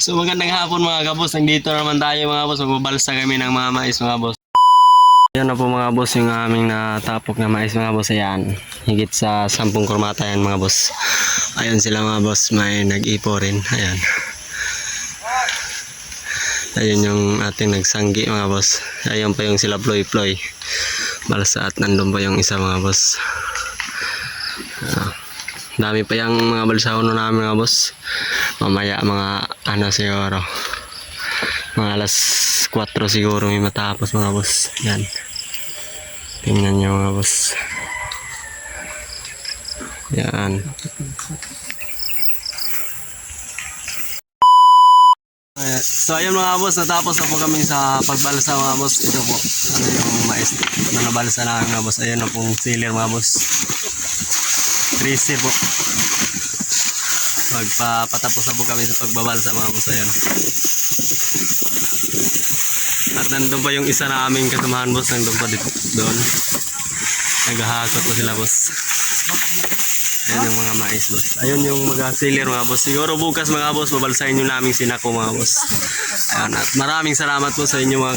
So magandang hapon mga kabos. Nandito naman tayo mga boss. Magbabalsa kami ng mga mais mga boss. Ayan na po mga boss yung aming natapok na mais mga boss. Ayan. Higit sa 10 kurmata yan mga boss. Ayan sila mga boss. May nag-ipo rin. Ayan. Ayun yung ating nagsanggi mga boss. Ayun pa yung sila ploy-ploy. Balsa at nandun pa yung isa mga boss. Dami pa yung mga balsahon namin mga boss. Mamaya mga ano siguro. Mga alas 4 siguro may matapos mga boss. Yan. Tingnan nyo mga boss. Yan. So ayun mga boss, natapos na po kami sa pagbalsa mga boss. Ito po, ano yung mais na nabalsa namin mga boss. Ayun na pong sealer mga boss. 13 po. Magpapatapos na po kami sa pagbabalsa mga boss. Ayun. At nandun pa yung isa na aming kasamahan boss. Nandun pa dito, doon. Naghahakot po sila boss. Ayan yung mga mais boss. Ayun yung mga sealer mga boss. Siguro bukas mga boss, babalsahin nyo namin sinako mga boss. Ayan, at maraming salamat po sa inyo mga